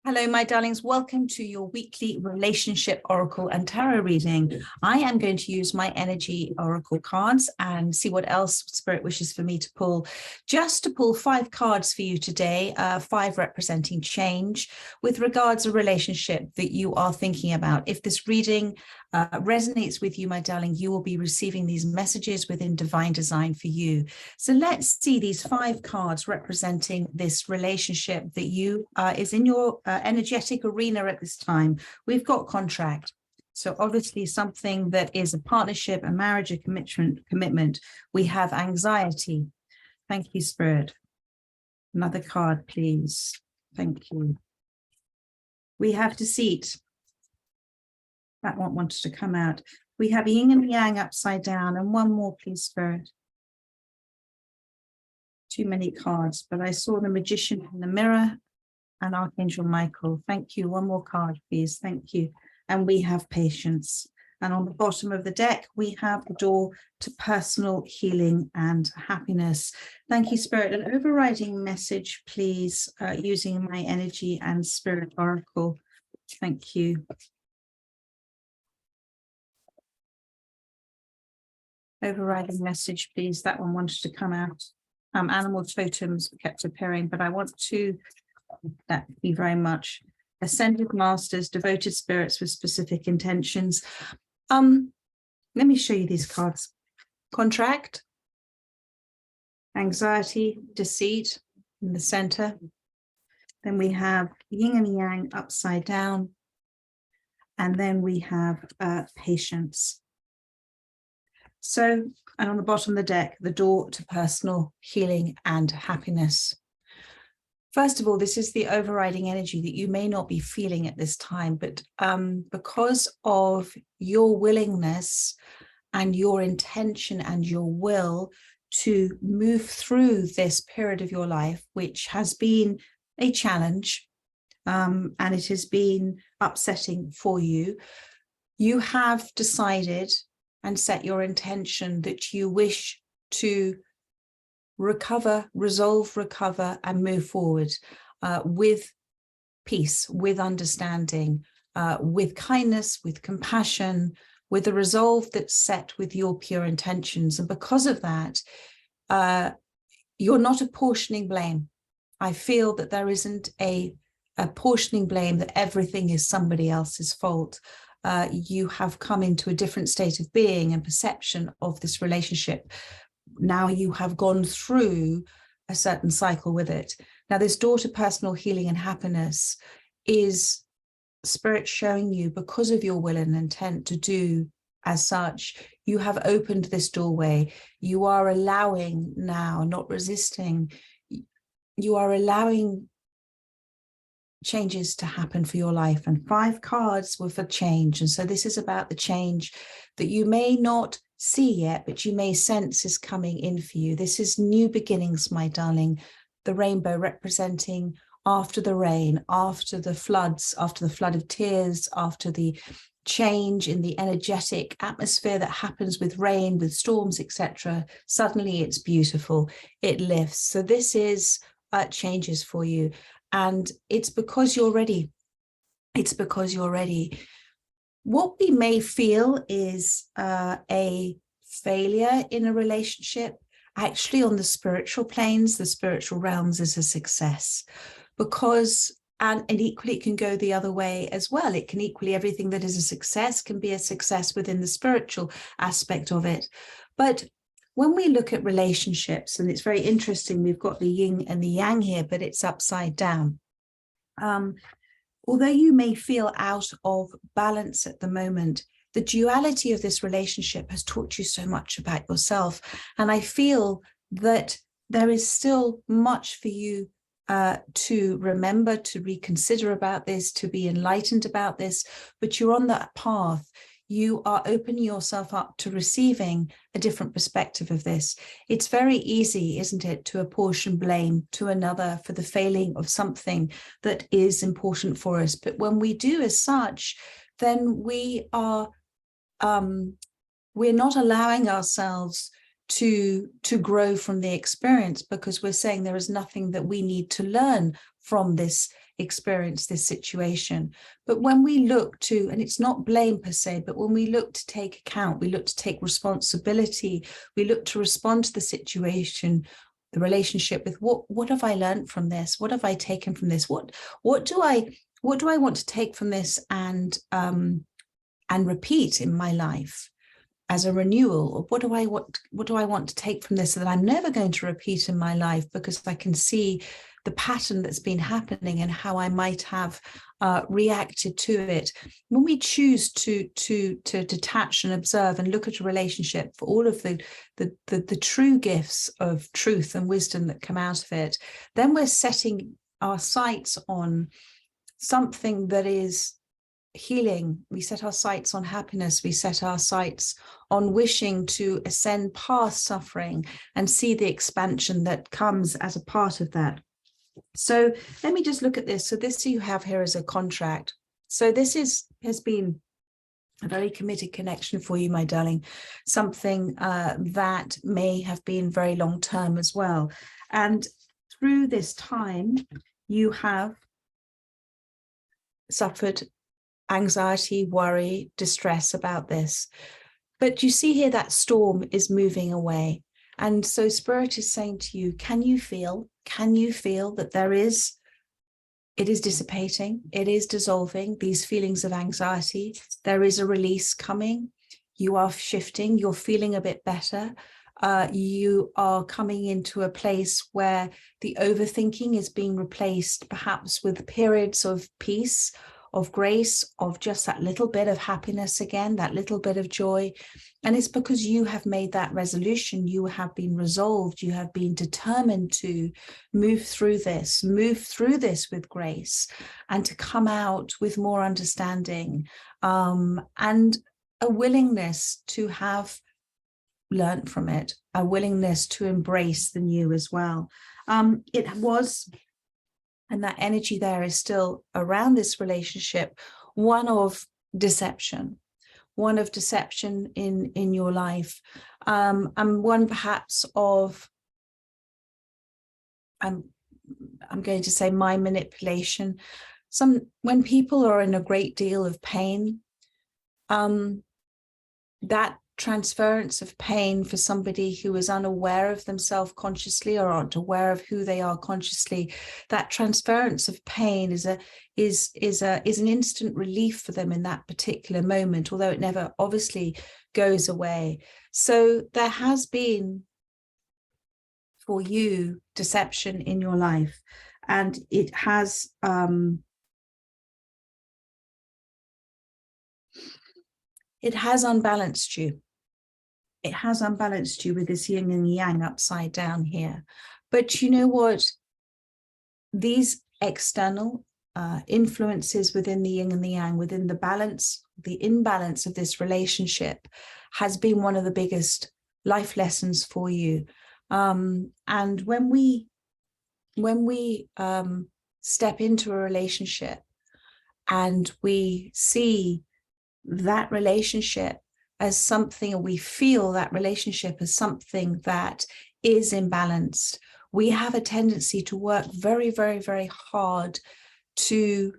Hello, my darlings. Welcome to your weekly relationship oracle and tarot reading. I am going to use my energy oracle cards and see what else Spirit wishes for me to pull. Just to pull 5 cards for you today, 5 representing change with regards to a relationship that you are thinking about. If this reading resonates with you, my darling, you will be receiving these messages within divine design for you. So let's see these 5 cards representing this relationship that you is in your energetic arena at this time. We've got contract. So obviously something that is a partnership, a marriage, a commitment. We have anxiety. Thank you, Spirit. Another card, please. Thank you. We have deceit. That one wanted to come out. We have yin and yang upside down. And one more, please, Spirit. Too many cards, but I saw the Magician in the mirror and Archangel Michael. Thank you. One more card, please. Thank you. And we have patience. And on the bottom of the deck, we have the door to personal healing and happiness. Thank you, Spirit. An overriding message, please, using my energy and Spirit oracle. Thank you. Overriding message, please. That one wanted to come out. Animal totems kept appearing, but I want to thank you very much. Ascended masters, devoted spirits with specific intentions. Let me show you these cards. Contract, anxiety, deceit in the center. Then we have yin and yang upside down. And then we have patience. So, and on the bottom of the deck, the door to personal healing and happiness. First of all, this is the overriding energy that you may not be feeling at this time, but because of your willingness and your intention and your will to move through this period of your life, which has been a challenge, and it has been upsetting for you, you have decided and set your intention that you wish to recover, resolve, recover, and move forward with peace, with understanding, with kindness, with compassion, with a resolve that's set with your pure intentions. And because of that, you're not apportioning blame. I feel that there isn't a apportioning blame, that everything is somebody else's fault. You have come into a different state of being and perception of this relationship. Now you have gone through a certain cycle with it. Now this door to personal healing and happiness is Spirit showing you, because of your will and intent to do as such, you have opened this doorway. You are allowing now, not resisting, you are allowing changes to happen for your life. And 5 cards were for change. And so this is about the change that you may not see yet, but you may sense is coming in for you. This is new beginnings, my darling. The rainbow representing after the rain, after the floods, after the flood of tears, after the change in the energetic atmosphere that happens with rain, with storms, etc. Suddenly it's beautiful. It lifts. So this is changes for you. And it's because you're ready. It's because you're ready. What we may feel is a failure in a relationship, actually on the spiritual planes, the spiritual realms, is a success. Because, and equally it can go the other way as well. It can equally, everything that is a success can be a success within the spiritual aspect of it. But when we look at relationships, and it's very interesting, we've got the yin and the yang here, but it's upside down. Although you may feel out of balance at the moment, the duality of this relationship has taught you so much about yourself. And I feel that there is still much for you to remember, to reconsider about this, to be enlightened about this, but you're on that path. You are opening yourself up to receiving a different perspective of this. It's very easy, isn't it, to apportion blame to another for the failing of something that is important for us. But when we do as such, then we are, we're not allowing ourselves to grow from the experience, because we're saying there is nothing that we need to learn from this experienced this situation. But when we look to, and it's not blame per se, but when we look to take account, we look to take responsibility, we look to respond to the situation, the relationship with what have I learned from this? What have I taken from this? What do I want to take from this and repeat in my life as a renewal? Or what do I want to take from this so that I'm never going to repeat in my life, because I can see the pattern that's been happening and how I might have reacted to it. When we choose to detach and observe and look at a relationship for all of the true gifts of truth and wisdom that come out of it, then we're setting our sights on something that is healing. We set our sights on happiness. We set our sights on wishing to ascend past suffering and see the expansion that comes as a part of that. So let me just look at this. So this you have here is a contract. So this has been a very committed connection for you, my darling, something that may have been very long term as well. And through this time, you have suffered anxiety, worry, distress about this. But you see here that storm is moving away. And so Spirit is saying to you, can you feel that it is dissipating, it is dissolving, these feelings of anxiety, there is a release coming, you are shifting, you're feeling a bit better, you are coming into a place where the overthinking is being replaced perhaps with periods of peace, of grace, of just that little bit of happiness again, that little bit of joy. And it's because you have made that resolution, you have been resolved, you have been determined to move through this with grace, and to come out with more understanding, and a willingness to have learned from it, a willingness to embrace the new as well. It was, and that energy there is still around this relationship, one of deception in your life, and one perhaps of, I'm going to say, my manipulation. When people are in a great deal of pain, that transference of pain for somebody who is unaware of themselves consciously or aren't aware of who they are consciously, that transference of pain is an instant relief for them in that particular moment, although it never obviously goes away. So there has been for you deception in your life, and it has unbalanced you. It has unbalanced you with this yin and yang upside down here. But you know what? These external influences within the yin and the yang, within the balance, the imbalance of this relationship, has been one of the biggest life lessons for you. And when we step into a relationship and we see that relationship as something, or we feel that relationship as something that is imbalanced, we have a tendency to work very, very, very hard to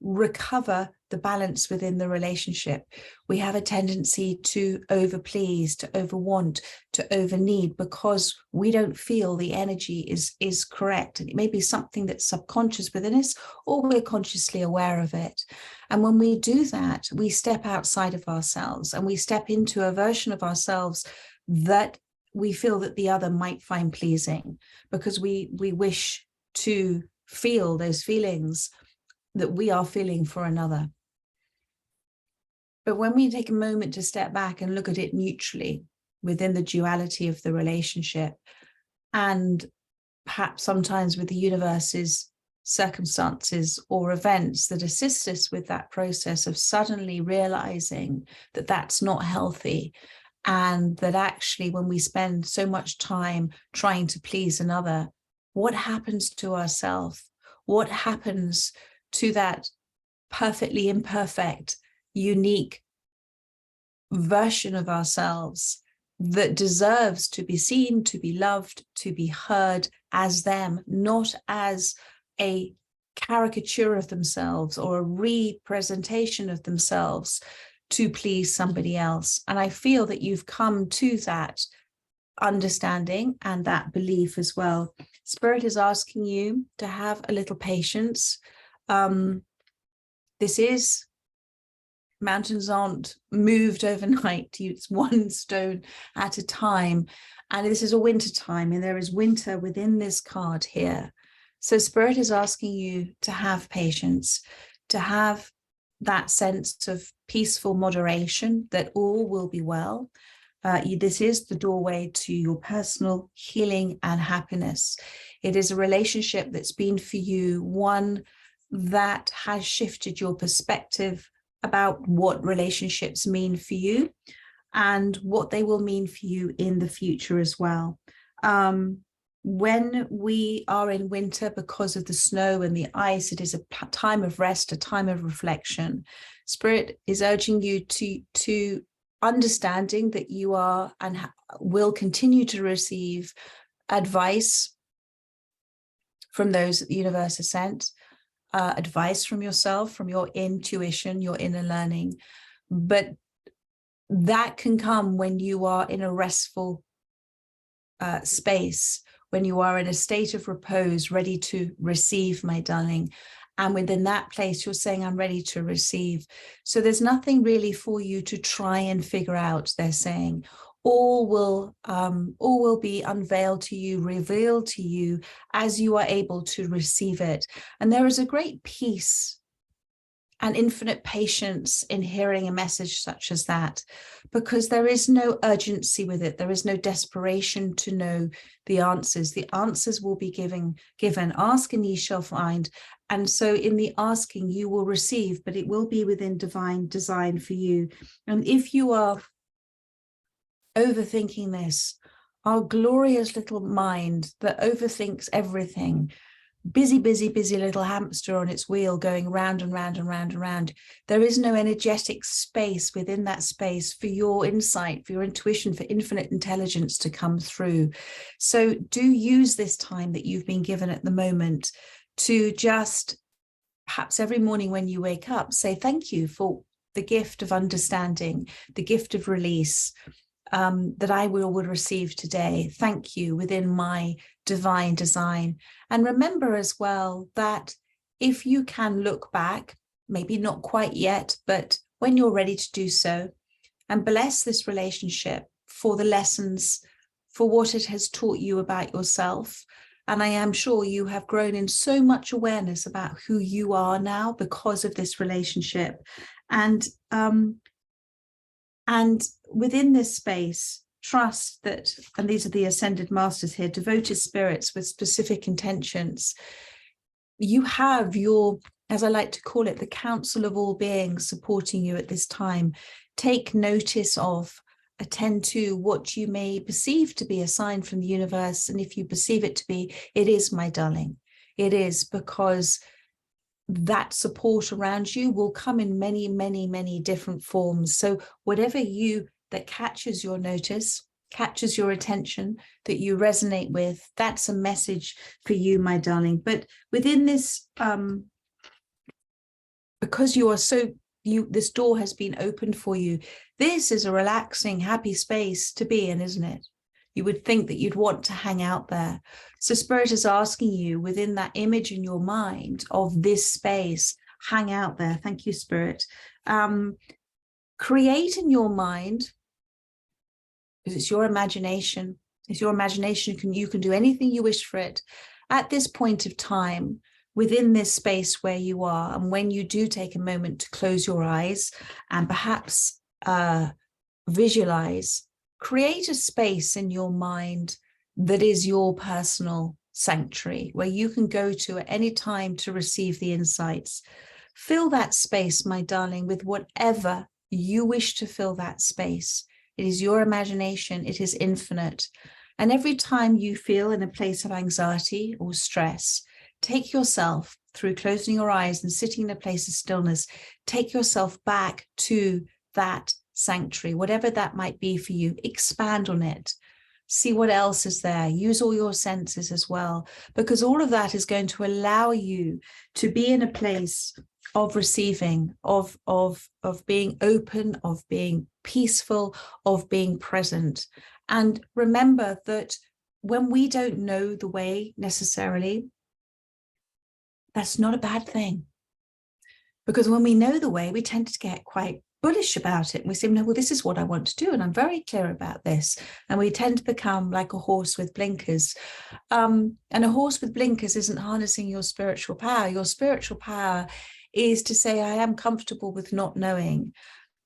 recover the balance within the relationship. We have a tendency to overplease, to overwant, to overneed, because we don't feel the energy is correct. And it may be something that's subconscious within us, or we're consciously aware of it. And when we do that, we step outside of ourselves and we step into a version of ourselves that we feel that the other might find pleasing, because we wish to feel those feelings that we are feeling for another. But when we take a moment to step back and look at it neutrally within the duality of the relationship, and perhaps sometimes with the universe's circumstances or events that assist us with that process of suddenly realizing that that's not healthy, and that actually when we spend so much time trying to please another, what happens to ourselves? What happens to that perfectly imperfect, unique version of ourselves that deserves to be seen, to be loved, to be heard as them, not as a caricature of themselves or a representation of themselves to please somebody else. And I feel that you've come to that understanding and that belief as well. Spirit is asking you to have a little patience. This is, mountains aren't moved overnight. It's one stone at a time. And this is a winter time, and there is winter within this card here. So Spirit is asking you to have patience, to have that sense of peaceful moderation, that all will be well. This is the doorway to your personal healing and happiness. It is a relationship that's been for you one that has shifted your perspective about what relationships mean for you and what they will mean for you in the future as well. When we are in winter, because of the snow and the ice, it is a time of rest, a time of reflection. Spirit is urging you to understanding that you are and will continue to receive advice from those that the universe has sent, advice from yourself, from your intuition, your inner learning. But that can come when you are in a restful space, when you are in a state of repose, ready to receive, my darling. And within that place, you're saying, I'm ready to receive. So there's nothing really for you to try and figure out, they're saying. All will be unveiled to you, revealed to you as you are able to receive it. And there is a great peace and infinite patience in hearing a message such as that, because there is no urgency with it. There is no desperation to know the answers. The answers will be given. Ask and ye shall find. And so in the asking, you will receive, but it will be within divine design for you. And if you are overthinking this, our glorious little mind that overthinks everything, busy little hamster on its wheel going round and round and round and round. There is no energetic space within that space for your insight, for your intuition, for infinite intelligence to come through. So do use this time that you've been given at the moment to just, perhaps every morning when you wake up, say thank you for the gift of understanding, the gift of release, that I will receive today. Thank you within my divine design. And remember as well that if you can look back, maybe not quite yet, but when you're ready to do so, and bless this relationship for the lessons, for what it has taught you about yourself. And I am sure you have grown in so much awareness about who you are now because of this relationship. And within this space, trust that, and these are the ascended masters here, devoted spirits with specific intentions. You have your, as I like to call it, the council of all beings supporting you at this time. Take notice of, attend to what you may perceive to be a sign from the universe. And if you perceive it to be, it is, my darling. It is, because that support around you will come in many different forms. So whatever that catches your notice, catches your attention, that you resonate with, that's a message for you, my darling. But within this, because you are so, this door has been opened for you. This is a relaxing, happy space to be in, isn't it? You would think that you'd want to hang out there. So Spirit is asking you within that image in your mind of this space, hang out there. Thank you, Spirit. Create in your mind, because it's your imagination. It's your imagination. You can do anything you wish for it at this point of time within this space where you are. And when you do take a moment to close your eyes and perhaps visualize, create a space in your mind that is your personal sanctuary, where you can go to at any time to receive the insights. Fill that space, my darling, with whatever you wish to fill that space. It is your imagination. It is infinite. And every time you feel in a place of anxiety or stress, take yourself through closing your eyes and sitting in a place of stillness, take yourself back to that sanctuary, whatever that might be for you. Expand on it. see what else is there, use all your senses as well, because all of that is going to allow you to be in a place of receiving, of being open, of being peaceful, of being present. And remember that when we don't know the way necessarily, that's not a bad thing. Because when we know the way, we tend to get quite bullish about it. And we say, no, well, this is what I want to do. And I'm very clear about this. And we tend to become like a horse with blinkers. And a horse with blinkers isn't harnessing your spiritual power. Your spiritual power is to say, I am comfortable with not knowing,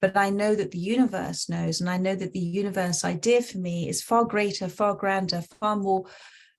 but I know that the universe knows. And I know that the universe idea for me is far greater, far grander, far more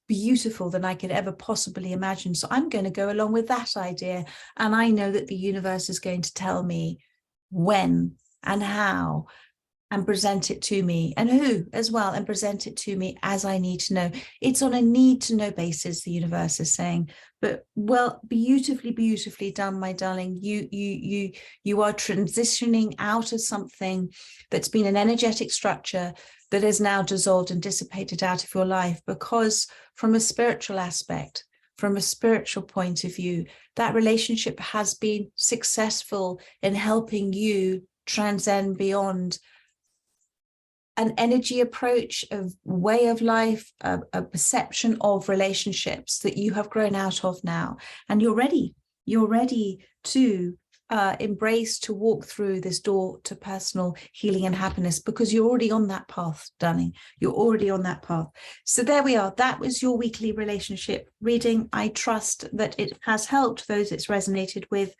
beautiful than I could ever possibly imagine. So I'm going to go along with that idea. And I know that the universe is going to tell me when and how, and present it to me, and who as well, and present it to me as I need to know. It's on a need to know basis, the universe is saying. But well, beautifully, beautifully done, my darling. You are transitioning out of something that's been an energetic structure that is now dissolved and dissipated out of your life, because from a spiritual aspect, from a spiritual point of view, that relationship has been successful in helping you transcend beyond an energy approach, of way of life, a perception of relationships that you have grown out of now. And you're ready to embrace, to walk through this door to personal healing and happiness, because you're already on that path, darling. You're already on that path. So there we are. That was your weekly relationship reading. I trust that it has helped those it's resonated with.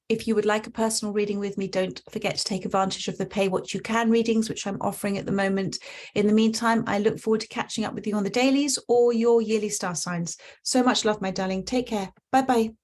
If you would like a personal reading with me, don't forget to take advantage of the Pay What You Can readings, which I'm offering at the moment. In the meantime, I look forward to catching up with you on the dailies or your yearly star signs. So much love, my darling. Take care. Bye-bye.